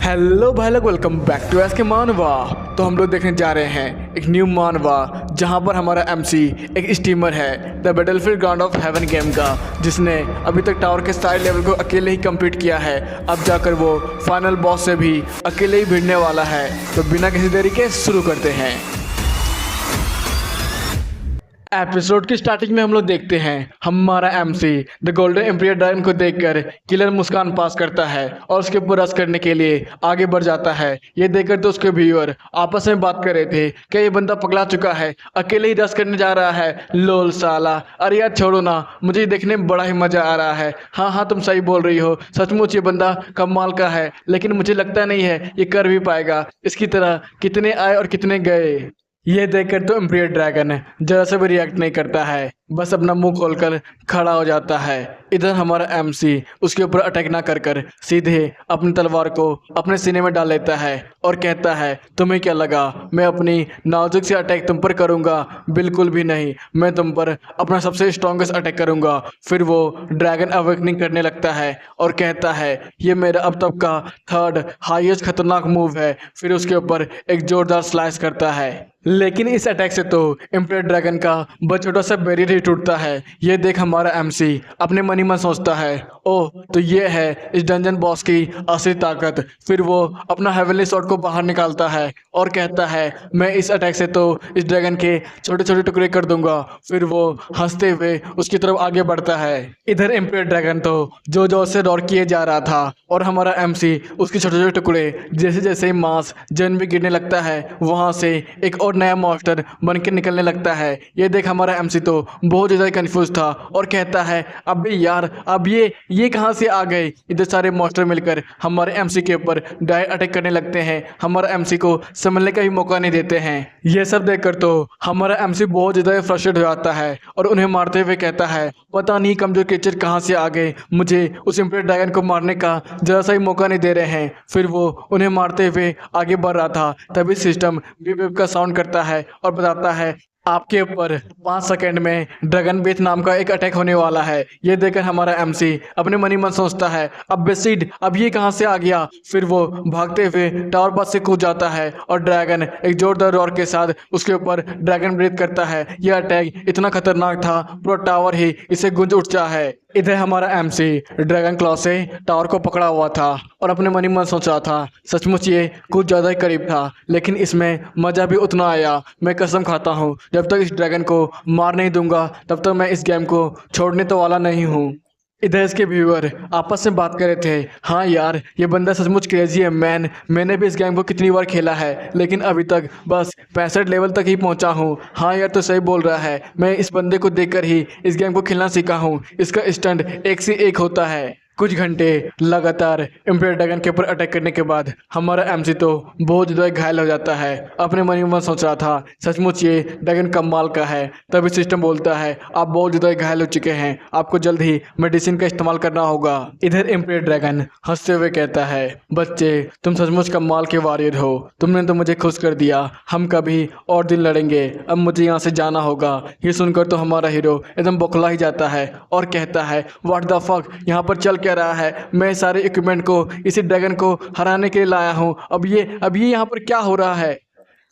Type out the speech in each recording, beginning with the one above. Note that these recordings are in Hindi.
हेलो भाई लोग, वेलकम बैक टू एस के मानवा। तो हम लोग देखने जा रहे हैं एक न्यू मानवा, जहां पर हमारा एमसी एक स्टीमर है the battlefield ground of haven game का, जिसने अभी तक टावर के सारे लेवल को अकेले ही कंप्लीट किया है। अब जाकर वो फाइनल बॉस से भी अकेले ही भिड़ने वाला है। तो बिना किसी देरी के शुरू करते हैं। एपिसोड की स्टार्टिंग में हम लोग देखते हैं हमारा MC the golden ampere dragon को देखकर किलर मुस्कान पास करता है और उसके ऊपर रश करने के लिए आगे बढ़ जाता है। ये देखकर तो उसके व्यूअर आपस में बात कर रहे थे कि ये बंदा पगला चुका है, अकेले ही रश करने जा रहा है। लोल साला, अरे यार छोड़ो ना, मुझे देखने में बड़ा ही मजा आ रहा है। हाँ हाँ, तुम सही बोल रही हो, सचमुच ये बंदा कमाल का है, लेकिन मुझे लगता नहीं है ये कर भी पाएगा। इसकी तरह कितने आए और कितने गए। ये देखकर तो एम्पियर ड्रैगन जरा से भी रिएक्ट नहीं करता है, बस अपना मुंह खोलकर खड़ा हो जाता है। इधर हमारा एमसी उसके ऊपर अटैक ना कर सीधे अपनी तलवार को अपने सीने में डाल लेता है और कहता है, तुम्हें क्या लगा मैं अपनी नाजुक से अटैक तुम पर करूंगा? बिल्कुल भी नहीं, मैं तुम पर अपना सबसे स्ट्रॉन्गेस्ट अटैक करूंगा। फिर वो ड्रैगन अवेकनिंग करने लगता है और कहता है, ये मेरा अब तक का थर्ड हाईएस्ट खतरनाक मूव है। फिर उसके ऊपर एक जोरदार स्लाइस करता है, लेकिन इस अटैक से तो एम्पियर ड्रैगन का बहुत छोटा सा बैरियर ही टूटता है। ये देख हमारा एमसी अपने मन ही मन सोचता है, ओह तो ये है इस डंजन बॉस की असली ताकत। फिर वो अपना हेवनली स्वॉर्ड को बाहर निकालता है और कहता है, मैं इस अटैक से तो इस ड्रैगन के छोटे छोटे टुकड़े कर दूंगा। फिर वो हंसते हुए उसकी तरफ आगे बढ़ता है। इधर एम्पियर ड्रैगन तो जो जो से दौड़ किए जा रहा था और हमारा एमसी उसके छोटे छोटे टुकड़े जैसे जैसे मांस जन भी गिरने लगता है, वहां से एक और नया मॉन्स्टर बन के निकलने लगता है। ये देख हमारा एमसी तो बहुत ज़्यादा कंफ्यूज था और कहता है, अबे यार अब ये कहां से आ गए? इधर सारे मॉन्स्टर मिलकर हमारे एमसी के ऊपर डायरेक्ट अटैक करने लगते हैं, हमारा एमसी को संभलने का भी मौका नहीं देते हैं। ये सब देखकर तो हमारा एमसी बहुत ज़्यादा फ्रस्ट्रेट हो जाता है और उन्हें मारते हुए कहता है, पता नहीं कमजोर क्रिएचर कहाँ से आ गए, मुझे उस एम्पियर ड्रैगन को मारने का जरा सा ही मौका नहीं दे रहे हैं। फिर वो उन्हें मारते हुए आगे बढ़ रहा था, तभी सिस्टम बीप का साउंड करता है और बताता है, आपके ऊपर 5 सेकंड में ड्रैगन बेथ नाम का एक अटैक होने वाला है। ये देखकर हमारा एमसी अपने मन ही मन सोचता है, अब बेसिड अब ये कहां से आ गया? फिर वो भागते हुए टावर पास से कूद जाता है और ड्रैगन एक जोरदार रोर के साथ उसके ऊपर ड्रैगन ब्रीथ करता है। यह अटैक इतना खतरनाक था, पूरा टावर ही इसे गूंज उठता है। इधर हमारा एमसी ड्रैगन क्लॉ से टावर को पकड़ा हुआ था और अपने मन ही मन सोच रहा था, सचमुच ये कुछ ज़्यादा ही करीब था, लेकिन इसमें मज़ा भी उतना आया। मैं कसम खाता हूँ, जब तक इस ड्रैगन को मार नहीं दूंगा तब तक मैं इस गेम को छोड़ने तो वाला नहीं हूँ। इधर इसके व्यूअर आपस में बात कर रहे थे, हाँ यार ये बंदा सचमुच क्रेजी है मैन, मैंने भी इस गेम को कितनी बार खेला है, लेकिन अभी तक बस 65 लेवल तक ही पहुंचा हूँ। हाँ यार तो सही बोल रहा है, मैं इस बंदे को देखकर ही इस गेम को खेलना सीखा हूँ। इसका स्टंट एक से एक होता है। कुछ घंटे लगातार एम्पियर ड्रैगन के ऊपर अटैक करने के बाद हमारा एमसी तो बहुत ज़्यादा घायल हो जाता है। अपने मन ही मन सोच रहा था, सचमुच ये ड्रैगन कमाल का है। तभी सिस्टम बोलता है, आप बहुत ज़्यादा घायल हो चुके हैं, आपको जल्द ही मेडिसिन का इस्तेमाल करना होगा। इधर एम्पियर ड्रैगन हंसते हुए कहता है, बच्चे तुम सचमुच कमाल के वॉरियर हो, तुमने तो मुझे खुश कर दिया, हम कभी और दिन लड़ेंगे, अब मुझे यहाँ से जाना होगा। ये सुनकर तो हमारा हीरो एकदम बौखला ही जाता है और कहता है, व्हाट द फक, यहाँ पर चल रहा है? मैं सारे इक्विपमेंट को इसी ड्रैगन को हराने के लिए लाया हूं, अब ये यहाँ पर क्या हो रहा है?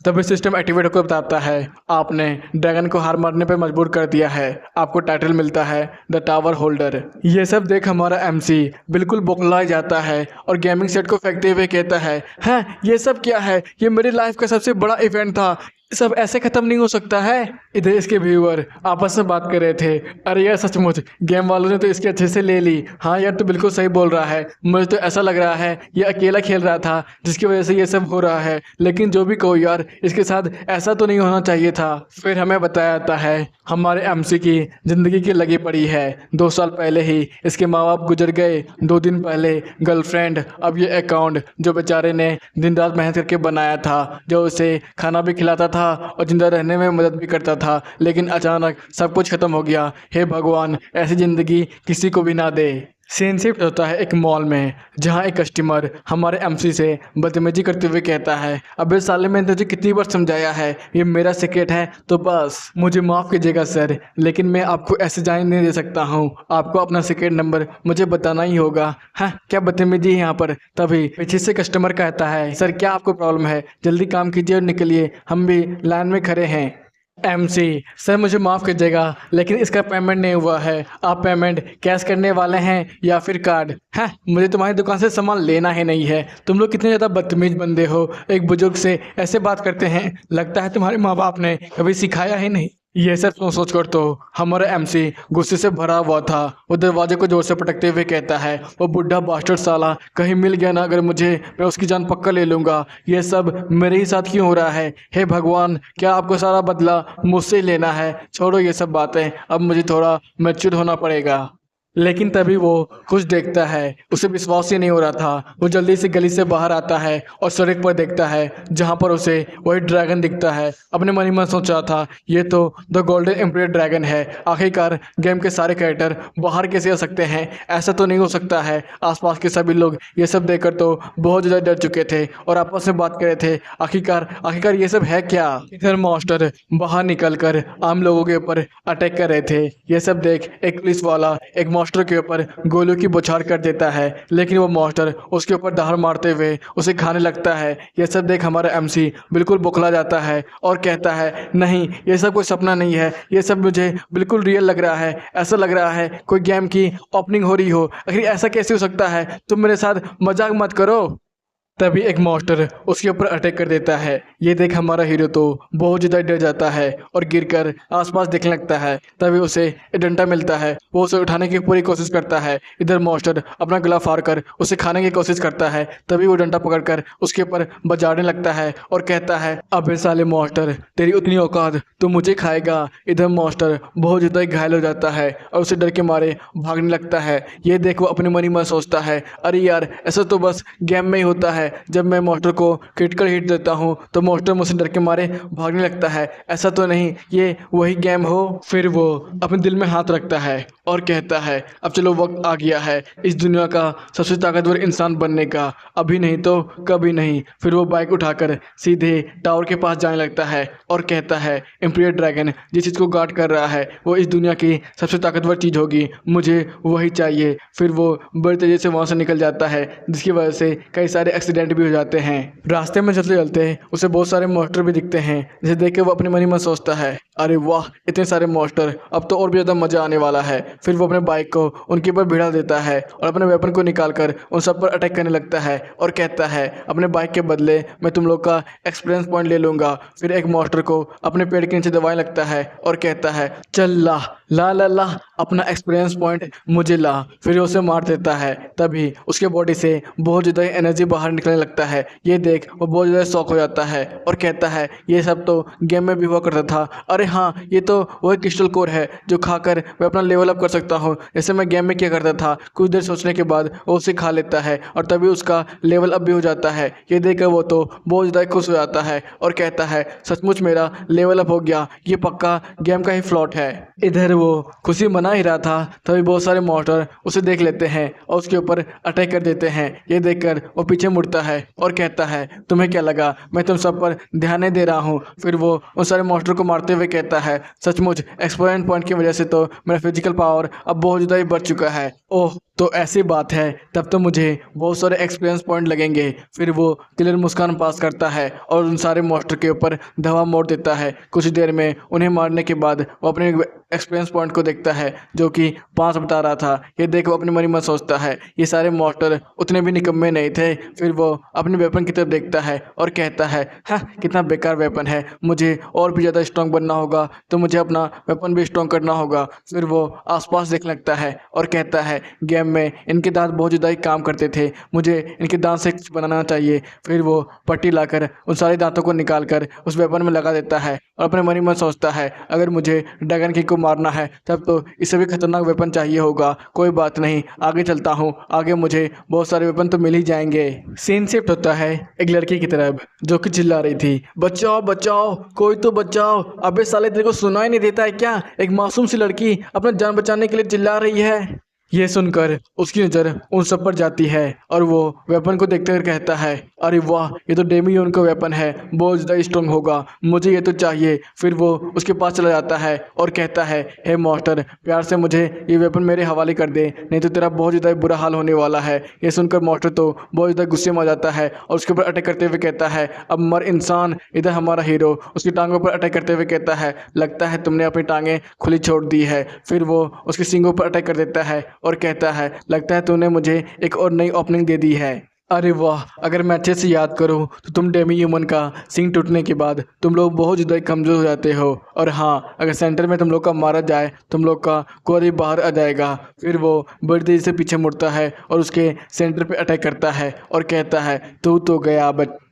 तभी सिस्टम एक्टिवेट होकर बताता है, आपने ड्रैगन को हार मारने पर मजबूर कर दिया है, आपको टाइटल मिलता है द टावर होल्डर। ये सब देख हमारा एमसी बिल्कुल बौखला जाता है और गेमिंग सेट को फेंकते हुए कहता है, हैं ये सब क्या है? ये मेरी लाइफ का सबसे बड़ा इवेंट था, सब ऐसे खत्म नहीं हो सकता है। इधर इसके व्यूअर आपस में बात कर रहे थे, अरे यार सचमुच गेम वालों ने तो इसके अच्छे से ले ली। हाँ यार तो बिल्कुल सही बोल रहा है, मुझे तो ऐसा लग रहा है ये अकेला खेल रहा था जिसकी वजह से ये सब हो रहा है, लेकिन जो भी कहो यार इसके साथ ऐसा तो नहीं होना चाहिए था। फिर हमें बताया जाता है हमारे एमसी की ज़िंदगी की लगी पड़ी है। 2 साल पहले ही इसके माँ बाप गुजर गए, 2 दिन पहले गर्लफ्रेंड, अब ये अकाउंट जो बेचारे ने दिन रात मेहनत करके बनाया था, जो उसे खाना भी खिलाता था और जिंदा रहने में मदद भी करता था, लेकिन अचानक सब कुछ खत्म हो गया। हे भगवान, ऐसी ज़िंदगी किसी को भी ना दे। सीन शिफ्ट होता है एक मॉल में, जहां एक कस्टमर हमारे एमसी से बदतमीजी करते हुए कहता है, अबे साले मैंने तुझे कितनी बार समझाया है ये मेरा सिक्रेट है, तो बस मुझे माफ़ कीजिएगा सर, लेकिन मैं आपको ऐसे जाने नहीं दे सकता हूँ। आपको अपना सिक्रेट नंबर मुझे बताना ही होगा। हाँ, क्या बदतमीजी है यहाँ पर। तभी पीछे से कस्टमर कहता है, सर क्या आपको प्रॉब्लम है, जल्दी काम कीजिए और निकलिए, हम भी लाइन में खड़े हैं। एमसी, सर मुझे माफ़ कीजिएगा, लेकिन इसका पेमेंट नहीं हुआ है। आप पेमेंट कैश करने वाले हैं या फिर कार्ड? हैं, मुझे तुम्हारी दुकान से सामान लेना ही नहीं है। तुम लोग कितने ज़्यादा बदतमीज बंदे हो, एक बुजुर्ग से ऐसे बात करते हैं। लगता है तुम्हारे माँ बाप ने कभी सिखाया ही नहीं। ये सब सोच सोच कर तो हमारा एमसी गुस्से से भरा हुआ था। वो दरवाजे को जोर से पटकते हुए कहता है, वो बुढ़ा बास्टर्ड साला कहीं मिल गया ना अगर मुझे, मैं उसकी जान पक्का ले लूँगा। ये सब मेरे ही साथ क्यों हो रहा है? हे भगवान, क्या आपको सारा बदला मुझसे ही लेना है? छोड़ो ये सब बातें, अब मुझे थोड़ा मैच्योर होना पड़ेगा। लेकिन तभी वो कुछ देखता है, उसे विश्वास ही नहीं हो रहा था। वो जल्दी से गली से बाहर आता है और सड़क पर देखता है, जहाँ पर उसे वही ड्रैगन दिखता है। अपने मन ही मन सोच रहा था, ये तो द गोल्डन एम्प्रियर ड्रैगन है। आखिरकार गेम के सारे कैरेक्टर बाहर कैसे आ सकते हैं? ऐसा तो नहीं हो सकता है। आसपास के सभी लोग ये सब देखकर तो बहुत ज़्यादा डर चुके थे और आपस में बात कर रहे थे, आखिरकार आखिरकार ये सब है क्या? इधर मॉन्स्टर बाहर निकलकर आम लोगों के ऊपर अटैक कर रहे थे। ये सब देख एक पुलिस वाला एक मॉन्स्टर के ऊपर गोलियों की बौछार कर देता है, लेकिन वो मॉन्स्टर उसके ऊपर दहाड़ मारते हुए उसे खाने लगता है। यह सब देख हमारा एमसी बिल्कुल बौखला जाता है और कहता है, नहीं ये सब कोई सपना नहीं है, ये सब मुझे बिल्कुल रियल लग रहा है। ऐसा लग रहा है कोई गेम की ओपनिंग हो रही हो। आखिर ऐसा कैसे हो सकता है? तुम मेरे साथ मजाक मत करो। तभी एक मॉन्स्टर उसके ऊपर अटैक कर देता है। ये देख हमारा हीरो तो बहुत ज़्यादा डर जाता है और गिरकर आसपास देखने लगता है। तभी उसे एक डंडा मिलता है, वो उसे उठाने की पूरी कोशिश करता है। इधर मॉन्स्टर अपना गला फाड़ कर उसे खाने की कोशिश करता है। तभी वो डंडा पकड़कर उसके ऊपर बजाने लगता है और कहता है, अबे साले मॉन्स्टर, तेरी उतनी औकात, तू मुझे खाएगा। इधर मॉन्स्टर बहुत ज़्यादा घायल हो जाता है और उसे डर के मारे भागने लगता है। ये देख वो अपने मन ही मन सोचता है, अरे यार ऐसा तो बस गेम में ही होता है, जब मैं मॉन्स्टर को क्रिटिकल हिट देता हूँ तो मॉन्स्टर मुझसे डर के मारे भागने लगता है। ऐसा तो नहीं ये वही गेम हो? फिर वो अपने दिल में हाथ रखता है और कहता है, अब चलो वक्त आ गया है इस दुनिया का सबसे ताकतवर इंसान बनने का, अभी नहीं तो कभी नहीं। फिर वो बाइक उठाकर सीधे टावर के पास जाने लगता है और कहता है, एम्प्रियर ड्रैगन जिस चीज़ को गार्ड कर रहा है वो इस दुनिया की सबसे ताकतवर चीज़ होगी, मुझे वही चाहिए। फिर वो बड़ी तेजी से वहाँ से निकल जाता है, जिसकी वजह से कई सारे एक्सीडेंट भी हो जाते हैं। रास्ते में चलते चलते उसे बहुत सारे मॉन्स्टर भी दिखते हैं, जिसे देख के वो अपने मन ही मन सोचता है, अरे वाह इतने सारे मॉन्स्टर, अब तो और भी ज़्यादा मज़ा आने वाला है। फिर वो अपने बाइक को उनके ऊपर भिड़ा देता है और अपने वेपन को निकालकर उन सब पर अटैक करने लगता है और कहता है, अपने बाइक के बदले मैं तुम लोग का एक्सपीरियंस पॉइंट ले लूँगा। फिर एक मॉन्स्टर को अपने पेड़ के नीचे दबाने लगता है और कहता है, चल ला ला ला ला, अपना एक्सपीरियंस पॉइंट मुझे ला। फिर उसे मार देता है। तभी उसके बॉडी से बहुत ज़्यादा एनर्जी बाहर निकलने लगता है। ये देख वो बहुत ज़्यादा शॉक हो जाता है और कहता है, ये सब तो गेम में भी हुआ करता था। अरे हाँ, ये तो वही क्रिस्टल कोर है जो खाकर मैं अपना लेवल अप कर सकता हूँ, जैसे मैं गेम में क्या करता था। कुछ देर सोचने के बाद वो उसे खा लेता है और तभी उसका लेवल अप भी हो जाता है। ये देखकर वो तो बहुत ज़्यादा खुश हो जाता है और कहता है, सचमुच मेरा लेवल अप हो गया, ये पक्का गेम का ही फ्लॉट है। इधर वो खुशी मना ही रहा था, तभी बहुत सारे मॉन्स्टर उसे देख लेते हैं और उसके ऊपर अटैक कर देते हैं। ये देखकर वो पीछे मुड़ता है और कहता है, तुम्हें क्या लगा मैं तुम सब पर ध्यान नहीं दे रहा हूँ? फिर वो उन सारे मॉन्स्टर को मारते हुए कहता है, सचमुच एक्सपोनेंट पॉइंट की वजह से तो मेरा फिजिकल पावर अब बहुत ज़्यादा ही बढ़ चुका है। ओह तो ऐसी बात है, तब तो मुझे बहुत सारे एक्सपीरियंस पॉइंट लगेंगे। फिर वो किलर मुस्कान पास करता है और उन सारे मॉन्स्टर के ऊपर धवा मोड़ देता है। कुछ देर में उन्हें मारने के बाद वो अपने एक्सपीरियंस पॉइंट को देखता है जो कि 5 बता रहा था। ये देख वो अपने मन ही मन सोचता है, ये सारे मॉन्स्टर उतने भी निकम्मे नहीं थे। फिर वो अपने वेपन की तरफ देखता है और कहता है, हाँ कितना बेकार वेपन है, मुझे और भी ज़्यादा स्ट्रॉन्ग बनना होगा, तो मुझे अपना वेपन भी स्ट्रॉन्ग करना होगा। फिर वो आसपास देखने लगता है और कहता है, गेम में इनके दांत बहुत ज़्यादा ही काम करते थे, मुझे इनके दांत से कुछ बनाना चाहिए। फिर वो पट्टी लाकर उन सारे दांतों को निकाल कर उस वेपन में लगा देता है और अपने मन ही मन सोचता है, अगर मुझे ड्रैगन किंग को मारना है तब तो इससे भी खतरनाक वेपन चाहिए होगा। कोई बात नहीं, आगे चलता हूँ, आगे मुझे बहुत सारे वेपन तो मिल ही जाएंगे। सीन शिफ्ट होता है एक लड़की की तरफ जो कि चिल्ला रही थी, बचाओ बचाओ, कोई तो बचाओ। अबे साले तेरे को सुनाई नहीं देता है क्या? एक मासूम सी लड़की अपना जान बचाने के लिए चिल्ला रही है। ये सुनकर उसकी नज़र उन सब पर जाती है और वो वेपन को देखते हुए कहता है, अरे वाह, ये तो डेमियोन का वेपन है, बहुत ज़्यादा स्ट्रॉन्ग होगा, मुझे ये तो चाहिए। फिर वो उसके पास चला जाता है और कहता है, हे मास्टर, प्यार से मुझे ये वेपन मेरे हवाले कर दे, नहीं तो तेरा बहुत ज़्यादा बुरा हाल होने वाला है। ये सुनकर मास्टर तो बहुत ज़्यादा गुस्से में आ जाता है और उसके ऊपर अटैक करते हुए कहता है, अब मर इंसान। इधर हमारा हीरो उसकी टांगों पर अटैक करते हुए कहता है, लगता है तुमने अपनी टांगें खुली छोड़ दी है। फिर वो उसके सींगों पर अटैक कर देता है और कहता है, लगता है तूने मुझे एक और नई ओपनिंग दे दी है। अरे वाह, अगर मैं अच्छे से याद करूं तो तुम डेमी ह्यूमन का सींग टूटने के बाद तुम लोग बहुत ज़्यादा कमज़ोर हो जाते हो। और हाँ, अगर सेंटर में तुम लोग का मारा जाए तुम लोग का कोरी बाहर आ जाएगा। फिर वो बड़ी तेजी से पीछे मुड़ता है और उसके सेंटर पे अटैक करता है और कहता है, तू तो गया बट्टा।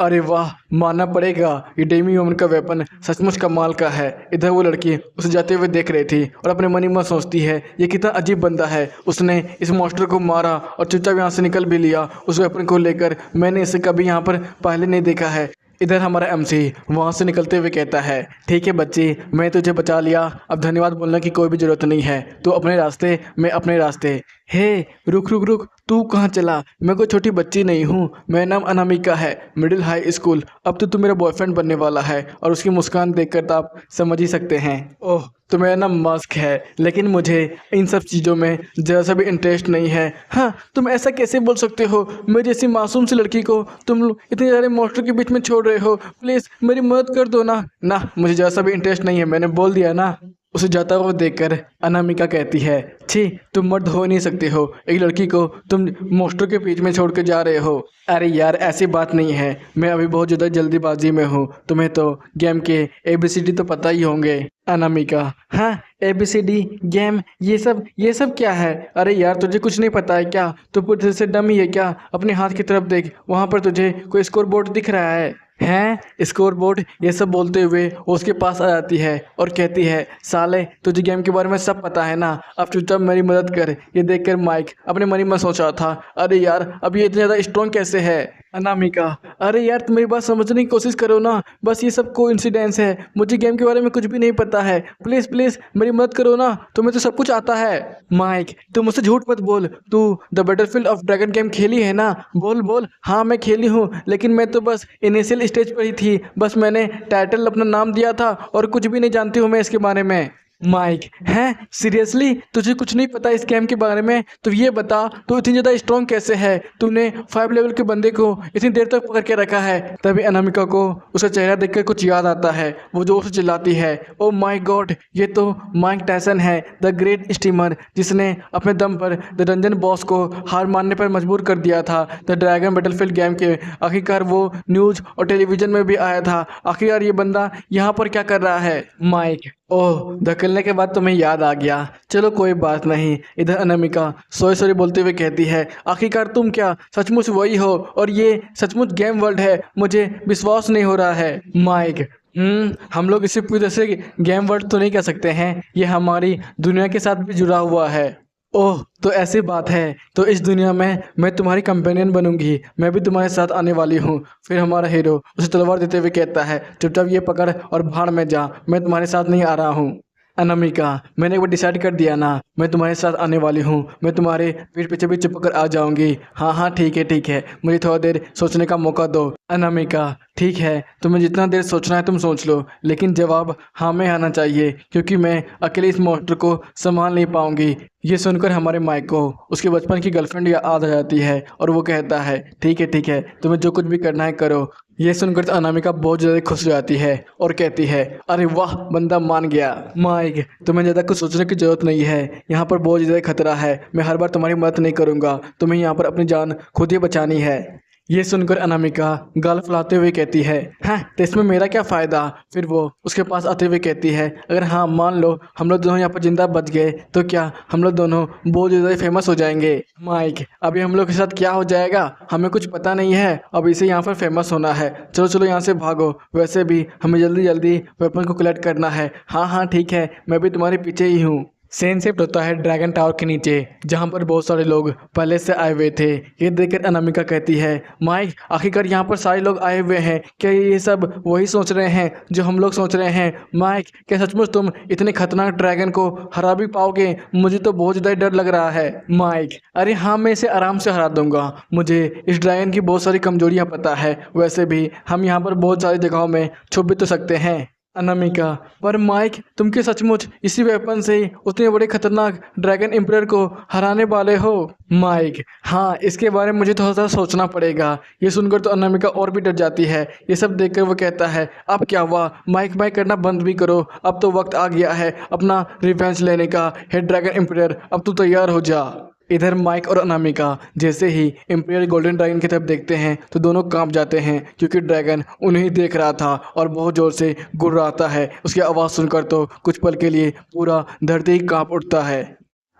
अरे वाह, मानना पड़ेगा ये डेमी ह्यूमन का वेपन सचमुच कमाल का है। इधर वो लड़की उसे जाते हुए देख रही थी और अपने मन ही मन सोचती है, ये कितना अजीब बंदा है, उसने इस मॉन्स्टर को मारा और चुपचाप यहाँ से निकल भी लिया उस वेपन को लेकर। मैंने इसे कभी यहाँ पर पहले नहीं देखा है। इधर हमारा एमसी वहाँ से निकलते हुए कहता है, ठीक है बच्ची, मैं तुझे बचा लिया, अब धन्यवाद बोलने की कोई भी ज़रूरत नहीं है, तू अपने रास्ते, मैं अपने रास्ते। हे, रुक रुक रुक, तू कहाँ चला? मैं कोई छोटी बच्ची नहीं हूँ, मेरा नाम अनामिका है, मिडिल हाई स्कूल। अब तो तू मेरा बॉयफ्रेंड बनने वाला है और उसकी मुस्कान देखकर तो आप समझ ही सकते हैं। ओह, तो मेरा नाम मस्क है, लेकिन मुझे इन सब चीज़ों में ज़रा सा भी इंटरेस्ट नहीं है। हाँ, तुम ऐसा कैसे बोल सकते हो? मेरी जैसी मासूम सी लड़की को तुम लोग इतने सारे मॉन्स्टर के बीच में छोड़ रहे हो। प्लीज़ मेरी मदद कर दो ना। ना, मुझे ज़रा सा भी इंटरेस्ट नहीं है, मैंने बोल दिया ना। उसे जाता हुआ देखकर अनामिका कहती है, छी, तुम मर्द हो नहीं सकते हो, एक लड़की को तुम मॉन्स्टर के बीच में छोड़ के जा रहे हो। अरे यार, ऐसी बात नहीं है, मैं अभी बहुत ज़्यादा जल्दीबाजी में हूँ, तुम्हें तो गेम के ABCD तो पता ही होंगे। अनामिका, हाँ, ABCD गेम, ये सब क्या है? अरे यार, तुझे कुछ नहीं पता है क्या? तू पूरे से डमी है क्या? अपने हाथ की तरफ देख, वहाँ पर तुझे कोई स्कोर बोर्ड दिख रहा है? हैं, स्कोर बोर्ड? ये सब बोलते हुए वो उसके पास आ जाती है और कहती है, साले, तुझे गेम के बारे में सब पता है ना, अब चुपचाप मेरी मदद कर। ये देखकर माइक अपने मन ही में सोच रहा था, अरे यार, अब ये इतना ज़्यादा स्ट्रॉन्ग कैसे है? अनामिका, अरे यार, तुम मेरी बात समझने की कोशिश करो ना, बस ये सब कोइंसिडेंस है, मुझे गेम के बारे में कुछ भी नहीं पता है, प्लीज़ प्लीज़ मेरी मदद करो ना, तुम्हें तो सब कुछ आता है। माइक, तुम मुझसे झूठ मत बोल, तू the battlefield of dragon game खेली है ना? बोल बोल। हाँ, मैं खेली हूँ, लेकिन मैं तो बस इनिशियल स्टेज पर ही थी, बस मैंने टाइटल अपना नाम दिया था और कुछ भी नहीं जानती हूँ मैं इसके बारे में। माइक, हैं, सीरियसली तुझे कुछ नहीं पता इस गेम के बारे में? तो ये बता, तू इतनी ज़्यादा स्ट्रॉन्ग कैसे है? तूने 5 लेवल के बंदे को इतनी देर तक पकड़ के रखा है। तभी अनामिका को उसका चेहरा देखकर कुछ याद आता है, वो जोर से चिल्लाती है, ओ माय गॉड, ये तो माइक टायसन है, द ग्रेट स्टीमर, जिसने अपने दम पर द डंजन बॉस को हार मानने पर मजबूर कर दिया था। द ड्रैगन बैटलफील्ड गेम के आखिरकार वो न्यूज़ और टेलीविज़न में भी आया था। आखिरकार ये बंदा यहाँ पर क्या कर रहा है? माइक, ओह, धकेलने के बाद तुम्हें याद आ गया, चलो कोई बात नहीं। इधर अनामिका सॉरी सॉरी बोलते हुए कहती है, आखिरकार तुम क्या सचमुच वही हो और ये सचमुच गेम वर्ल्ड है? मुझे विश्वास नहीं हो रहा है। माइक, हम लोग इसे पूरी तरह से गेम वर्ल्ड तो नहीं कह सकते हैं, ये हमारी दुनिया के साथ भी जुड़ा हुआ है। ओह, तो ऐसी बात है, तो इस दुनिया में मैं तुम्हारी कंपेनियन बनूंगी, मैं भी तुम्हारे साथ आने वाली हूँ। फिर हमारा हीरो उसे तलवार देते हुए कहता है, चुपचाप ये पकड़ और भाड़ में जा, मैं तुम्हारे साथ नहीं आ रहा हूँ। अनामिका, मैंने एक बार डिसाइड कर दिया ना, मैं तुम्हारे साथ आने वाली हूँ, मैं तुम्हारे पीठ पीछे भी चिपक कर आ जाऊंगी। हाँ हाँ, ठीक है, मुझे थोड़ा देर सोचने का मौका दो। अनामिका, ठीक है, तुम्हें जितना देर सोचना है तुम सोच लो, लेकिन जवाब हाँ में आना चाहिए, क्योंकि मैं अकेले इस मॉन्स्टर को संभाल नहीं पाऊंगी। ये सुनकर हमारे माइक को उसके बचपन की गर्लफ्रेंड याद आ जाती है और वो कहता है, ठीक है, तुम्हें जो कुछ भी करना है करो। ये सुनकर तो अनामिका बहुत ज़्यादा खुश हो जाती है और कहती है, अरे वाह, बंदा मान गया। माइक, तुम्हें ज़्यादा कुछ सोचने की ज़रूरत नहीं है, यहाँ पर बहुत ज़्यादा खतरा है, मैं हर बार तुम्हारी मदद नहीं करूँगा, तुम्हें यहाँ पर अपनी जान खुद ही बचानी है। ये सुनकर अनामिका गाल फुलाते हुए कहती है, हाँ, तो इसमें मेरा क्या फ़ायदा? फिर वो उसके पास आते हुए कहती है, अगर हाँ मान लो हम लोग दोनों यहाँ पर जिंदा बच गए तो क्या हम लोग दोनों बहुत ज़्यादा फेमस हो जाएंगे? माइक, अभी हम लोग के साथ क्या हो जाएगा हमें कुछ पता नहीं है, अब इसे यहाँ पर फेमस होना है, चलो चलो यहाँ से भागो, वैसे भी हमें जल्दी जल्दी वेपन को कलेक्ट करना है। हाँ हाँ, ठीक है, मैं भी तुम्हारे पीछे ही हूँ। सीन शिफ्ट होता है ड्रैगन टावर के नीचे, जहां पर बहुत सारे लोग पहले से आए हुए थे। ये देखकर अनामिका कहती है, माइक आखिरकार यहाँ पर सारे लोग आए हुए हैं, क्या ये सब वही सोच रहे हैं जो हम लोग सोच रहे हैं? माइक क्या सचमुच तुम इतने खतरनाक ड्रैगन को हरा भी पाओगे? मुझे तो बहुत ज़्यादा डर लग रहा है। माइक अरे हाँ, मैं इसे आराम से हरा दूंगा। मुझे इस ड्रैगन की बहुत सारी कमजोरियाँ पता है, वैसे भी हम यहाँ पर बहुत सारी जगहों में छुप भी तो सकते हैं। अनामिका पर माइक तुम क्या सचमुच इसी वेपन से ही उतने बड़े खतरनाक ड्रैगन एम्परर को हराने वाले हो? माइक हाँ, इसके बारे में मुझे थोड़ा सा सोचना पड़ेगा। ये सुनकर तो अनामिका और भी डर जाती है। ये सब देखकर वो कहता है, अब क्या हुआ माइक, माइक करना बंद भी करो, अब तो वक्त आ गया है अपना रिवेंज लेने का। हे ड्रैगन एम्परर, अब तू तैयार हो जा। इधर माइक और अनामिका जैसे ही इंपीरियल गोल्डन ड्रैगन की तरफ देखते हैं तो दोनों कांप जाते हैं, क्योंकि ड्रैगन उन्हें देख रहा था और बहुत ज़ोर से गुर्राता है। उसकी आवाज़ सुनकर तो कुछ पल के लिए पूरा धरती ही कांप उठता है।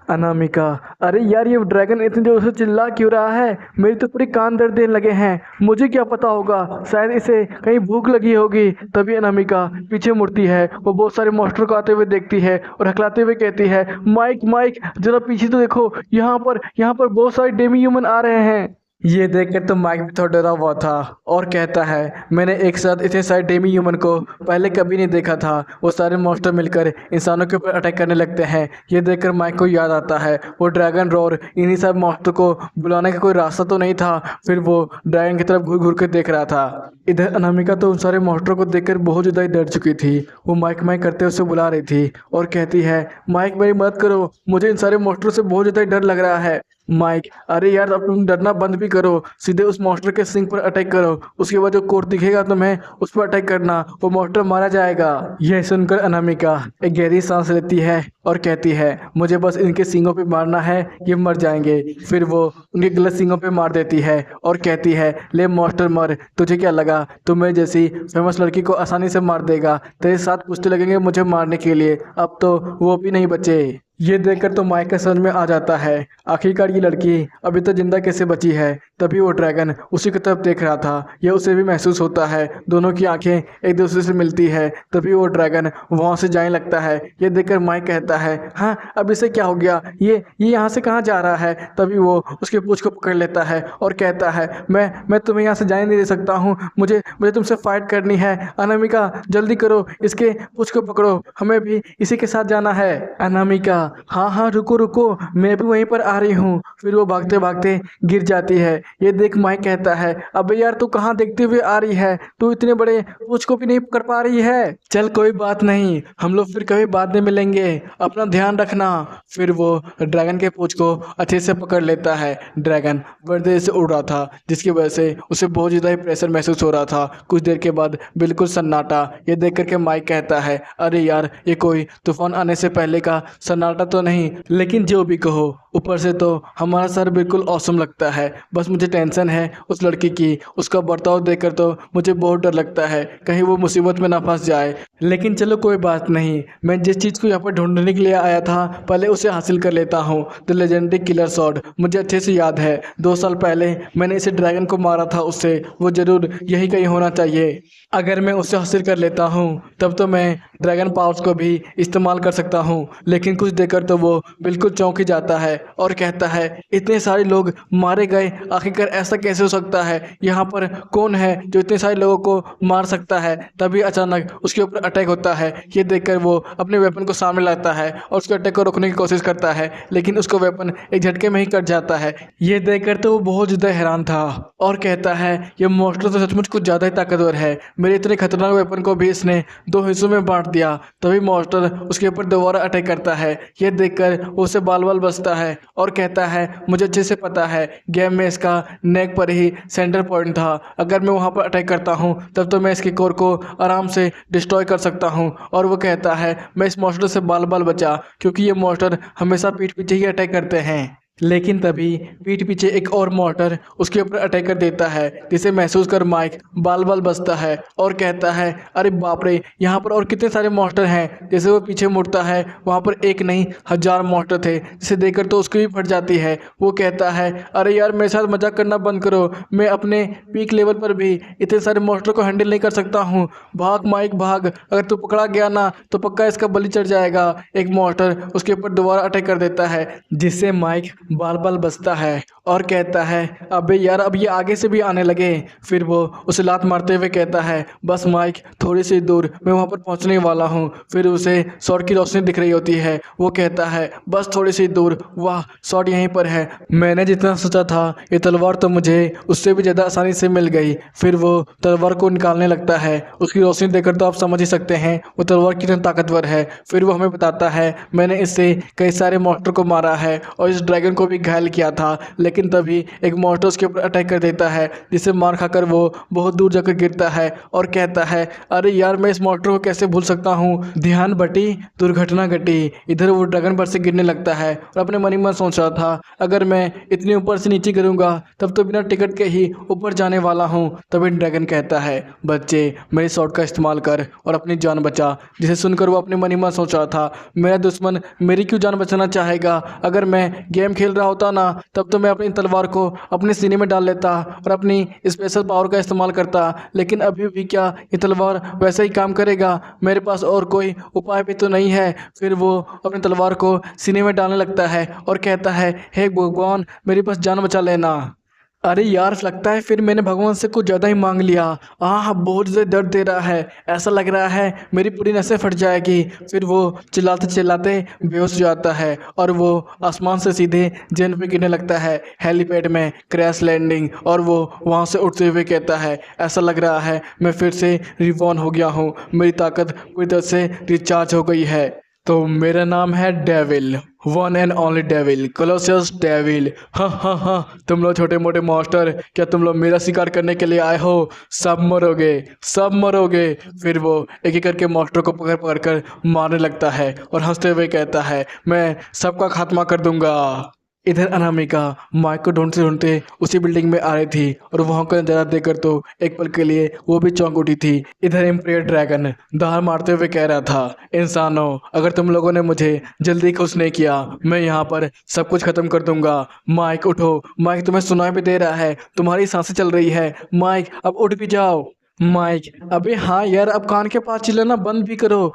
अनामिका अरे यार, ये ड्रैगन इतनी जोर से चिल्ला क्यों रहा है? मेरी तो पूरी कान दर्द देने लगे हैं। मुझे क्या पता होगा, शायद इसे कहीं भूख लगी होगी। तभी अनामिका पीछे मुड़ती है, वो बहुत सारे मॉन्स्टर को आते हुए देखती है और हकलाते हुए कहती है, माइक माइक जरा पीछे तो देखो, यहाँ पर बहुत सारे डेमी ह्यूमन आ रहे हैं। ये देखकर तो माइक भी थोड़ा डरा हुआ था और कहता है, मैंने एक साथ इतने सारे डेमी ह्यूमन को पहले कभी नहीं देखा था। वो सारे मॉन्स्टर मिलकर इंसानों के ऊपर अटैक करने लगते हैं। ये देखकर माइक को याद आता है, वो ड्रैगन रोर इन्हीं सब मॉन्स्टर को बुलाने का कोई रास्ता तो नहीं था। फिर वो ड्रैगन की तरफ घूर घूर कर देख रहा था। इधर अनामिका तो उन सारे मॉन्स्टर को देखकर बहुत ज़्यादा ही डर चुकी थी। वो माइक माइक करते उसे बुला रही थी और कहती है, माइक मेरी मदद करो, मुझे इन सारे मॉन्स्टर से बहुत ज़्यादा डर लग रहा है। माइक अरे यार, अब तुम डरना बंद भी करो, सीधे उस मॉन्स्टर के सिंग पर अटैक करो। उसके बाद जो कोर्ट दिखेगा तुम्हें, उस पर अटैक करना, वो मॉन्स्टर मारा जाएगा। यह सुनकर अनामिका एक गहरी सांस लेती है और कहती है, मुझे बस इनके सींगों पे मारना है, ये मर जाएंगे। फिर वो उनके गलत सींगों पे मार देती है और कहती है, ले मॉन्स्टर मर, तुझे क्या लगा तुम्हें जैसी फेमस लड़की को आसानी से मार देगा? तेरे साथ कुश्ती लगेंगे मुझे मारने के लिए, अब तो वो भी नहीं बचे। ये देखकर तो माइक के समझ में आ जाता है, आखिरकार ये लड़की अभी तक जिंदा कैसे बची है। तभी वो ड्रैगन उसी की तरफ देख रहा था। यह उसे भी महसूस होता है, दोनों की आंखें एक दूसरे से मिलती है। तभी वो ड्रैगन वहां से जाने लगता है। ये देखकर माइक कहता है, हाँ अब इसे क्या हो गया, ये यहाँ से कहाँ जा रहा है? तभी वो उसके पूंछ को पकड़ लेता है और कहता है, मैं तुम्हें यहाँ से जाने नहीं दे सकता हूँ, मुझे मुझे तुमसे फाइट करनी है। अनामिका जल्दी करो, इसके पूंछ को पकड़ो, हमें भी इसी के साथ जाना है। अनामिका हाँ हाँ रुको रुको, मैं भी वहीं पर आ रही हूँ। फिर वो भागते भागते गिर जाती है। ये देख माइक कहता है, अबे यार तू कहाँ देखते हुए आ रही है? तू इतने बड़े पूछ को भी नहीं कर पा रही है। चल कोई बात नहीं, हम लोग फिर कभी बाद में मिलेंगे, अपना ध्यान रखना। फिर वो ड्रैगन के पूछ को अच्छे से पकड़ लेता है। ड्रैगन बड़ी देर से उड़ रहा था, जिसकी वजह से उसे बहुत ज़्यादा ही प्रेशर महसूस हो रहा था। कुछ देर के बाद बिल्कुल सन्नाटा। ये देख करके माइक कहता है, अरे यार ये कोई तूफान आने से पहले का सन्नाटा तो नहीं, लेकिन जो भी कहो, ऊपर से तो हमारा सर बिल्कुल औसम लगता है। बस मुझे टेंशन है उस लड़की की, उसका बर्ताव देखकर तो मुझे बहुत डर लगता है, कहीं वो मुसीबत में ना फंस जाए। लेकिन चलो कोई बात नहीं, मैं जिस चीज़ को यहाँ पर ढूंढने के लिए आया था पहले उसे हासिल कर लेता हूँ। द लेजेंडरी किलर स्वॉर्ड मुझे अच्छे से याद है, 2 साल पहले मैंने इसे ड्रैगन को मारा था, उससे वो ज़रूर यही कहीं होना चाहिए। अगर मैं उसे हासिल कर लेता हूँ तब तो मैं ड्रैगन पावर्स को भी इस्तेमाल कर सकता हूँ। लेकिन कुछ देखकर तो वो बिल्कुल चौंक ही जाता है और कहता है, इतने सारे लोग मारे गए, आखिरकार ऐसा कैसे हो सकता है? यहाँ पर कौन है जो इतने सारे लोगों को मार सकता है? तभी अचानक उसके ऊपर अटैक होता है। ये देखकर वो अपने वेपन को सामने लाता है और उसके अटैक को रोकने की कोशिश करता है, लेकिन उसको वेपन एक झटके में ही कट जाता है। ये देखकर तो वो बहुत ज़्यादा हैरान था और कहता है, ये मॉन्स्टर तो सचमुच कुछ ज़्यादा ही ताकतवर है, मेरे इतने खतरनाक वेपन को भी इसने 2 हिस्सों में बांट दिया। तभी मॉन्स्टर उसके ऊपर दोबारा अटैक करता है। ये देखकर वो उसे बाल बाल बचता है और कहता है, मुझे अच्छे से पता है गेम में इसका नेक पर ही सेंटर पॉइंट था, अगर मैं वहाँ पर अटैक करता हूँ तब तो मैं इसके कोर को आराम से डिस्ट्रॉय कर सकता हूँ। और वो कहता है, मैं इस मॉन्स्टर से बाल बाल बचा, क्योंकि ये मॉन्स्टर हमेशा पीठ पीछे ही अटैक करते हैं। लेकिन तभी पीठ पीछे एक और मॉर्टर उसके ऊपर अटैक कर देता है, जिसे महसूस कर माइक बाल बाल बचता है और कहता है, अरे बाप रे, यहाँ पर और कितने सारे मॉर्टर हैं। जैसे वो पीछे मुड़ता है, वहाँ पर एक नहीं 1000 मॉर्टर थे, जिसे देखकर तो उसकी भी फट जाती है। वो कहता है, अरे यार मेरे साथ मजाक करना बंद करो, मैं अपने पीक लेवल पर भी इतने सारे मॉर्टर को हैंडल नहीं कर सकता हूँ। भाग माइक भाग, अगर तू पकड़ा गया ना तो पक्का इसका बलि चढ़ जाएगा। एक मॉर्टर उसके ऊपर दोबारा अटैक कर देता है, जिससे माइक बाल बाल बचता है और कहता है, अबे यार अब ये आगे से भी आने लगे। फिर वो उसे लात मारते हुए कहता है, बस माइक थोड़ी सी दूर, मैं वहाँ पर पहुँचने वाला हूँ। फिर उसे शॉट की रोशनी दिख रही होती है। वो कहता है, बस थोड़ी सी दूर, वाह शॉट यहीं पर है। मैंने जितना सोचा था ये तलवार तो मुझे उससे भी ज़्यादा आसानी से मिल गई। फिर वो तलवार को निकालने लगता है। उसकी रोशनी देखकर तो आप समझ ही सकते हैं वो तलवार कितनी ताकतवर है। फिर वो हमें बताता है, मैंने इससे कई सारे मॉन्स्टर को मारा है और इस ड्रैगन को भी घायल किया था, लेकिन तभी एक मॉन्स्टर उसके ऊपर अटैक कर देता है, जिससे मार खाकर वो बहुत दूर जाकर गिरता है और कहता है, अरे यार मैं इस मॉन्स्टर को कैसे भूल सकता हूँ। ध्यान बटी दुर्घटना घटी। इधर वो ड्रैगन पर से गिरने लगता है और अपने मन ही मन सोच रहा था, अगर मैं इतने ऊपर से नीचे गिरूंगा तब तो बिना टिकट के ही ऊपर जाने वाला हूँ। तभी ड्रैगन कहता है, बच्चे मेरी शॉट का इस्तेमाल कर और अपनी जान बचा। जिसे सुनकर वो अपने मन ही मन सोच रहा था, मेरा दुश्मन मेरी क्यों जान बचाना चाहेगा। अगर मैं गेम खेल रहा होता ना तब तो मैं अपनी तलवार को अपने सीने में डाल लेता और अपनी स्पेशल पावर का इस्तेमाल करता, लेकिन अभी भी क्या ये तलवार वैसे ही काम करेगा। मेरे पास और कोई उपाय भी तो नहीं है। फिर वो अपनी तलवार को सीने में डालने लगता है और कहता है, हे भगवान मेरे पास जान बचा लेना। अरे यार लगता है फिर मैंने भगवान से कुछ ज़्यादा ही मांग लिया। बहुत ज़्यादा दर्द दे रहा है, ऐसा लग रहा है मेरी पूरी नसें फट जाएगी। फिर वो चिल्लाते चिल्लाते बेहोश हो जाता है और वो आसमान से सीधे जमीन पे गिरने लगता है, हेलीपैड में क्रैश लैंडिंग। और वो वहाँ से उठते हुए कहता है, ऐसा लग रहा है मैं फिर से रिवॉर्न हो गया हूँ, मेरी ताकत पूरी तरह से रिचार्ज हो गई है। तो मेरा नाम है devil, one and only devil, colossus devil. हाँ हाँ हाँ, तुम लोग छोटे मोटे मॉन्स्टर, क्या तुम लोग मेरा शिकार करने के लिए आए हो? सब मरोगे, सब मरोगे। फिर वो एक एक करके मॉन्स्टर को पकड़ पकड़ कर मारने लगता है और हंसते हुए कहता है, मैं सबका खात्मा कर दूंगा। इधर अनामिका माइक को ढूंढते ढूंढते उसी बिल्डिंग में आ रही थी और वहां का नजारा देखकर तो एक पल के लिए वो भी चौंक उठी थी। इधर एम्प्रियर ड्रैगन दहाड़ मारते हुए कह रहा था, इंसानों अगर तुम लोगों ने मुझे जल्दी खुश नहीं किया मैं यहाँ पर सब कुछ खत्म कर दूंगा। माइक उठो, माइक तुम्हें सुनाई भी दे रहा है, तुम्हारी सांसें चल रही है, माइक अब उठ भी जाओ। माइक, अबे हाँ यार अब कान के पास चिल्लाना बंद भी करो।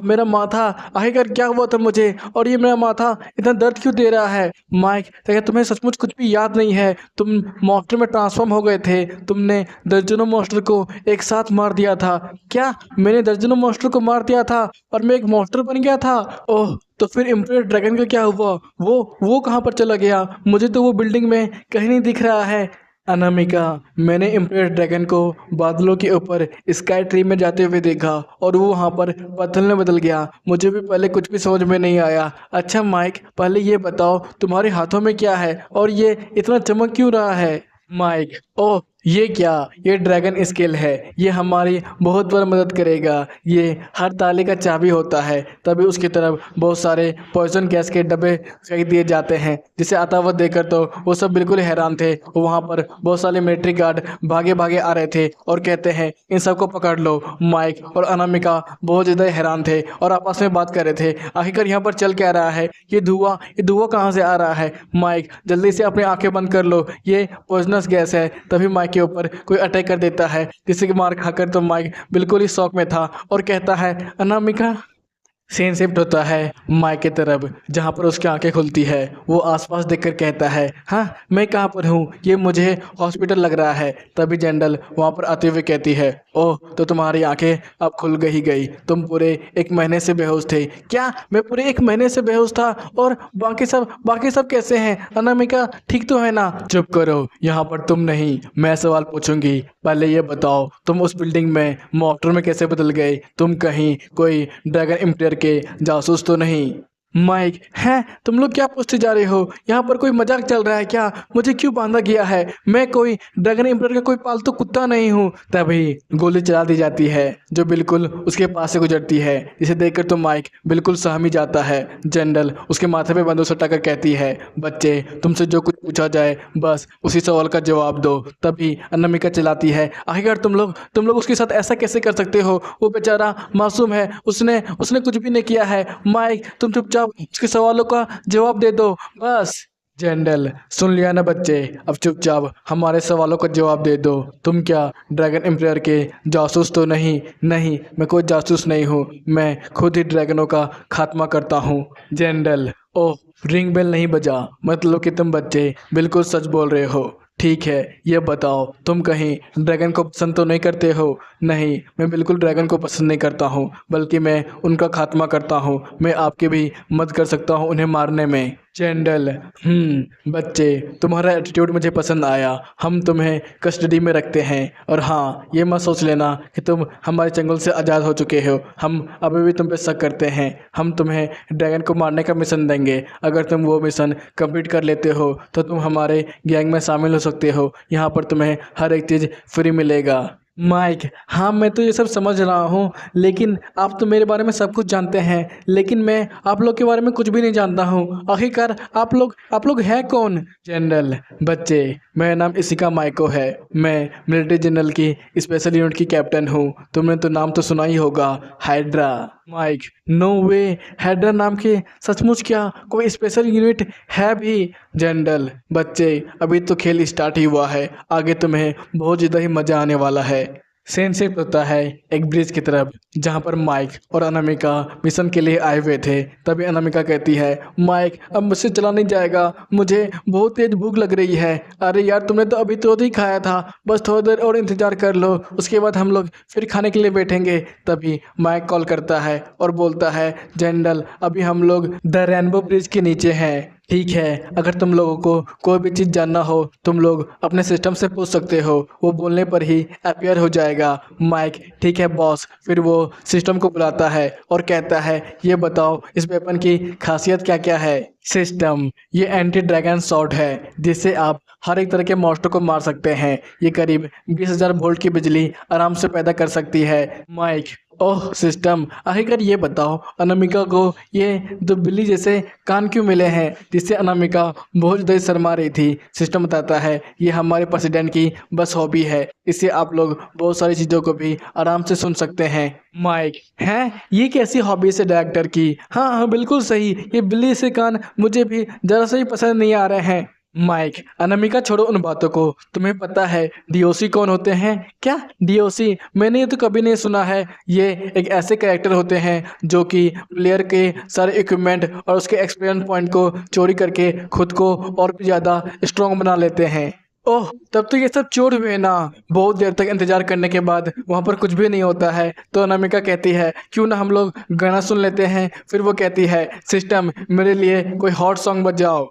मेरा माथा, आखिरकार क्या हुआ था मुझे और ये मेरा माथा इतना दर्द क्यों दे रहा है। माइक, क्या तुम्हें सचमुच कुछ भी याद नहीं है? तुम मॉन्स्टर में ट्रांसफॉर्म हो गए थे, तुमने दर्जनों मॉन्स्टर को एक साथ मार दिया था। क्या मैंने दर्जनों मॉन्स्टर को मार दिया था और मैं एक मॉन्स्टर बन गया था? ओह, तो फिर इम्पीरियल ड्रैगन का क्या हुआ? वो कहाँ पर चला गया? मुझे तो वो बिल्डिंग में कहीं नहीं दिख रहा है। अनामिका, मैंने इम्पीरियल ड्रैगन को बादलों के ऊपर स्काई ट्री में जाते हुए देखा और वो वहाँ पर पत्थर में बदल गया। मुझे भी पहले कुछ भी समझ में नहीं आया। अच्छा माइक, पहले ये बताओ तुम्हारे हाथों में क्या है और ये इतना चमक क्यों रहा है? माइक, ओह ये क्या, ये ड्रैगन स्केल है, ये हमारी बहुत बार मदद करेगा। ये हर ताले का चाबी होता है। तभी उसकी तरफ बहुत सारे पॉइजन गैस के डब्बे फेंक दिए जाते हैं, जिसे आता हुआ देखकर तो वो सब बिल्कुल हैरान थे। वहाँ पर बहुत सारे मिलिट्री गार्ड भागे भागे आ रहे थे और कहते हैं, इन सबको पकड़ लो। माइक और अनामिका बहुत ज़्यादा हैरान थे और आपस में बात कर रहे थे, आखिरकार यहाँ पर चल क्या रहा है? ये धुआं कहाँ से आ रहा है? माइक जल्दी से अपनी आंखें बंद कर लो, ये पॉइजनस गैस है। तभी माइक के ऊपर कोई अटैक कर देता है, जिससे कि मार खाकर तो माइक बिल्कुल ही शौक में था और कहता है, अनामिका। सीन शिफ्ट होता है माइक की तरफ, जहाँ पर उसकी आंखें खुलती है। वो आसपास देखकर कहता है, हाँ मैं कहाँ पर हूँ? ये मुझे हॉस्पिटल लग रहा है। तभी जनरल वहाँ पर आते हुए कहती है, ओह तो तुम्हारी आंखें अब खुल गई, तुम पूरे 1 महीने से बेहोश थे। क्या मैं पूरे 1 महीने से बेहोश था? और बाकी सब कैसे हैं? अनामिका ठीक तो है ना? चुप करो, यहाँ पर तुम नहीं मैं सवाल पूछूंगी। पहले ये बताओ तुम उस बिल्डिंग में मॉन्स्टर में कैसे बदल गए? तुम कहीं कोई ड्रैगन इम्प्रेयर के जासूस तो नहीं? माइक, हैं तुम लोग क्या पूछते जा रहे हो? यहाँ पर कोई मजाक चल रहा है क्या? मुझे क्यों बांधा गया है? मैं कोई ड्रैगन एम्परर का कोई पालतू कुत्ता नहीं हूँ। तभी गोली चला दी जाती है जो बिल्कुल उसके पास से गुजरती है। इसे देखकर तो माइक बिल्कुल सहम ही जाता है। जनरल उसके माथे पे बंदूक सटाकर कहती है, बच्चे तुमसे जो कुछ पूछा जाए बस उसी सवाल का जवाब दो। तभी अनामिका चिल्लाती है, आखिरकार तुम लोग उसके साथ ऐसा कैसे कर सकते हो? वो बेचारा मासूम है, उसने उसने कुछ भी नहीं किया है। माइक तुम चुपचाप उसके सवालों का जवाब दे दो बस। जनरल सुन लिया ना बच्चे, अब चुपचाप हमारे सवालों का जवाब दे दो। तुम क्या ड्रैगन एम्पायर के जासूस तो नहीं? नहीं, मैं कोई जासूस नहीं हूँ, मैं खुद ही ड्रैगनों का खात्मा करता हूँ। जनरल ओह, रिंग बेल नहीं बजा, मतलब कि तुम बच्चे बिल्कुल सच बोल रहे हो। ठीक है, ये बताओ तुम कहीं ड्रैगन को पसंद तो नहीं करते हो? नहीं, मैं बिल्कुल ड्रैगन को पसंद नहीं करता हूँ, बल्कि मैं उनका खात्मा करता हूँ। मैं आपकी भी मदद कर सकता हूँ उन्हें मारने में। चैंडल बच्चे तुम्हारा एटीट्यूड मुझे पसंद आया। हम तुम्हें कस्टडी में रखते हैं और हाँ, ये मत सोच लेना कि तुम हमारे चंगुल से आज़ाद हो चुके हो। हम अभी भी तुम पे शक करते हैं। हम तुम्हें ड्रैगन को मारने का मिशन देंगे। अगर तुम वो मिशन कंप्लीट कर लेते हो तो तुम हमारे गैंग में शामिल हो सकते हो। यहाँ पर तुम्हें हर एक चीज़ फ्री मिलेगा। माइक, हाँ मैं तो ये सब समझ रहा हूँ, लेकिन आप तो मेरे बारे में सब कुछ जानते हैं, लेकिन मैं आप लोग के बारे में कुछ भी नहीं जानता हूँ। आखिरकार आप लोग हैं कौन? जनरल बच्चे, मेरा नाम इसिका माइको है। मैं मिलिट्री जनरल की स्पेशल यूनिट की कैप्टन हूँ। तुमने तो नाम तो सुना ही होगा, हाइड्रा। माइक, नो वे, हाइड्रा नाम के सचमुच क्या कोई स्पेशल यूनिट है भी? जनरल बच्चे, अभी तो खेल स्टार्ट ही हुआ है, आगे तुम्हें बहुत ज़्यादा ही मज़ा आने वाला है। सीन शिफ्ट होता है एक ब्रिज की तरफ, जहाँ पर माइक और अनामिका मिशन के लिए आए हुए थे। तभी अनामिका कहती है, माइक अब मुझसे चला नहीं जाएगा, मुझे बहुत तेज भूख लग रही है। अरे यार, तुमने तो अभी तो ही खाया था, बस थोड़ी देर और इंतजार कर लो, उसके बाद हम लोग फिर खाने के लिए बैठेंगे। तभी माइक कॉल करता है और बोलता है, जनरल अभी हम लोग द रेनबो ब्रिज के नीचे हैं। ठीक है, अगर तुम लोगों को कोई भी चीज़ जानना हो तुम लोग अपने सिस्टम से पूछ सकते हो, वो बोलने पर ही अपीयर हो जाएगा। माइक, ठीक है बॉस। फिर वो सिस्टम को बुलाता है और कहता है, ये बताओ इस वेपन की खासियत क्या क्या है? सिस्टम, ये एंटी ड्रैगन शॉट है, जिससे आप हर एक तरह के मॉन्स्टर को मार सकते हैं। ये करीब 20,000 वोल्ट की बिजली आराम से पैदा कर सकती है। माइक, ओह सिस्टम, आखिरकार ये बताओ अनामिका को ये दो बिल्ली जैसे कान क्यों मिले हैं, जिससे अनामिका बहुत ज़्यादा शर्मा रही थी? सिस्टम बताता है, ये हमारे प्रेसिडेंट की बस हॉबी है, इससे आप लोग बहुत सारी चीज़ों को भी आराम से सुन सकते हैं। माइक, हैं ये कैसी हॉबी से डायरेक्टर की? हाँ हाँ बिल्कुल सही, ये बिल्ली से कान मुझे भी ज़रा से ही पसंद नहीं आ रहे हैं। माइक, अनामिका छोड़ो उन बातों को, तुम्हें पता है डीओसी कौन होते हैं? क्या डीओसी? मैंने ये तो कभी नहीं सुना है। ये एक ऐसे कैरेक्टर होते हैं जो कि प्लेयर के सारे इक्विपमेंट और उसके एक्सपीरियंस पॉइंट को चोरी करके खुद को और भी ज़्यादा स्ट्रॉन्ग बना लेते हैं। ओह, तब तो ये सब चोर हुए ना। बहुत देर तक इंतजार करने के बाद वहाँ पर कुछ भी नहीं होता है, तो अनामिका कहती है, क्यों ना हम लोग गाना सुन लेते हैं। फिर वो कहती है, सिस्टम मेरे लिए कोई हॉट सॉन्ग बजाओ।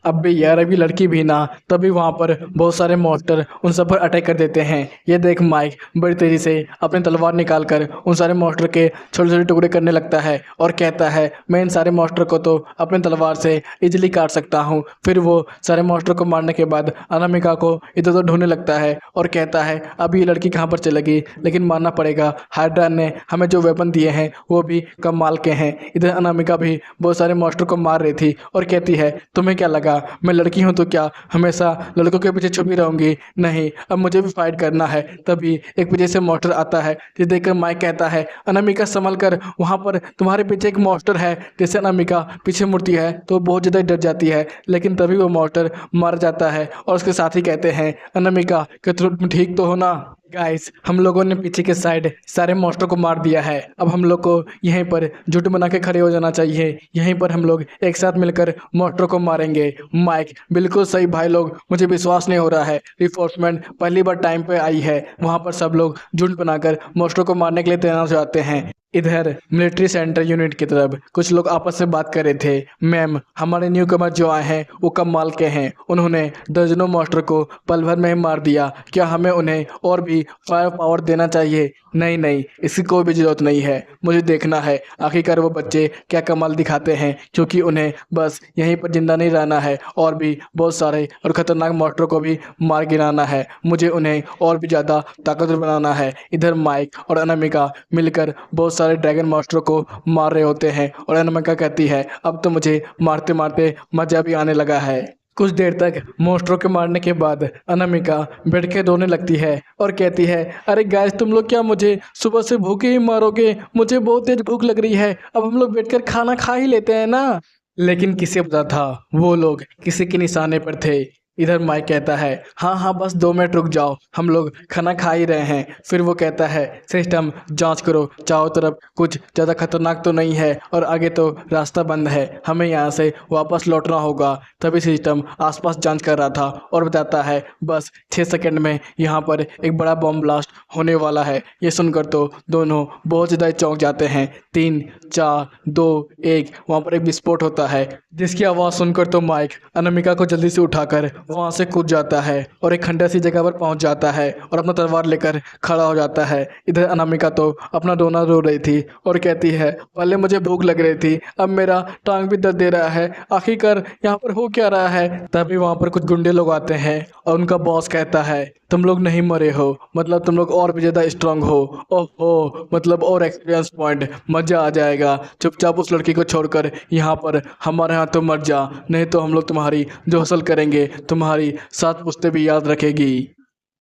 अब भी यार, अभी लड़की भी ना। तभी वहाँ पर बहुत सारे मॉन्स्टर उन सब पर अटैक कर देते हैं। ये देख माइक बड़ी तेजी से अपनी तलवार निकाल कर उन सारे मॉन्स्टर के छोटे छोटे टुकड़े करने लगता है और कहता है, मैं इन सारे मॉन्स्टर को तो अपनी तलवार से इजीली काट सकता हूँ। फिर वो सारे मॉन्स्टर को मारने के बाद अनामिका को इधर उधर ढूंढने लगता है और कहता है, अब ये लड़की कहाँ पर चलेगी, लेकिन मानना पड़ेगा हाइड्रा ने हमें जो वेपन दिए हैं वो भी कमाल के हैं। इधर अनामिका भी बहुत सारे मॉन्स्टर को मार रही थी और कहती है, तुम्हें क्या लगा मैं लड़की हूं तो क्या हमेशा लड़कों के पीछे छुपी रहूंगी? नहीं, अब मुझे भी फाइट करना है। तभी एक पीछे से मॉन्स्टर आता है, जिसे देखकर माइक कहता है, अनामिका संभल कर, वहां पर तुम्हारे पीछे एक मॉन्स्टर है। जैसे अनामिका पीछे मुड़ती है तो बहुत ज़्यादा डर जाती है, लेकिन तभी वो मॉन्स्टर मर जाता है और उसके साथी कहते हैं, अनामिका क्या तुम ठीक तो हो ना? गाइस, हम लोगों ने पीछे के साइड सारे मॉन्स्टर को मार दिया है। अब हम लोग को यहीं पर जुट बना के खड़े हो जाना चाहिए। यहीं पर हम लोग एक साथ मिलकर मॉन्स्टर को मारेंगे। माइक, बिल्कुल सही भाई लोग, मुझे विश्वास नहीं हो रहा है, रिफोर्समेंट पहली बार टाइम पे आई है। वहाँ पर सब लोग झुंड बनाकर मॉन्स्टर को मारने के लिए तैनात हो जाते हैं। इधर मिलिट्री सेंटर यूनिट की तरफ कुछ लोग आपस में बात कर रहे थे। मैम, हमारे न्यू कमर जो आए हैं वो कमाल के हैं। उन्होंने दर्जनों मास्टर को पल भर में ही मार दिया। क्या हमें उन्हें और भी फायर पावर देना चाहिए? नहीं नहीं, इसकी कोई भी ज़रूरत नहीं है। मुझे देखना है आखिरकार वो बच्चे क्या कमाल दिखाते हैं, क्योंकि उन्हें बस यहीं पर जिंदा नहीं रहना है और भी बहुत सारे और ख़तरनाक मास्टरों को भी मार गिराना है। मुझे उन्हें और भी ज़्यादा ताकतवर बनाना है। इधर माइक और अनामिका मिलकर बहुत सारे ड्रैगन मास्टरों को मार रहे होते हैं और अनामिका कहती है अब तो मुझे मारते मारते मज़ा भी आने लगा है। कुछ देर तक मॉन्स्टरों के मारने के बाद अनामिका बैठ के रोने लगती है और कहती है अरे गाइस, तुम लोग क्या मुझे सुबह से भूखे ही मारोगे? मुझे बहुत तेज भूख लग रही है। अब हम लोग बैठकर खाना खा ही लेते हैं ना। लेकिन किसे पता था वो लोग किसी के निशाने पर थे। इधर माइक कहता है हाँ हाँ, बस 2 मिनट रुक जाओ, हम लोग खाना खा ही रहे हैं। फिर वो कहता है सिस्टम जांच करो, चारों तरफ कुछ ज़्यादा खतरनाक तो नहीं है और आगे तो रास्ता बंद है, हमें यहाँ से वापस लौटना होगा। तभी सिस्टम आसपास जांच कर रहा था और बताता है बस 6 सेकंड में यहाँ पर एक बड़ा बम ब्लास्ट होने वाला है। ये सुनकर तो दोनों बहुत ज़्यादा चौंक जाते हैं। 3 4 2 1 वहाँ पर एक विस्फोट होता है, जिसकी आवाज़ सुनकर तो माइक अनामिका को जल्दी से उठाकर वहां से कूद जाता है और एक खंडर सी जगह पर पहुंच जाता है और अपना तलवार लेकर खड़ा हो जाता है। इधर अनामिका तो अपना रोना रो रही थी और कहती है पहले मुझे भूख लग रही थी, अब मेरा टांग भी दर्द दे रहा है, आखिरकार यहाँ पर हो क्या रहा है? तभी वहां पर कुछ गुंडे लोग आते हैं और उनका बॉस कहता है तुम लोग नहीं मरे हो, मतलब तुम लोग और भी ज़्यादा स्ट्रांग हो। ओहो, मतलब और एक्सपीरियंस पॉइंट, मज़ा आ जाएगा। चुपचाप उस लड़की को छोड़कर यहाँ पर हमारे यहाँ तो मर जा, नहीं तो हम लोग तुम्हारी जो हसल करेंगे तुम्हारी 7 पुश्तें भी याद रखेगी।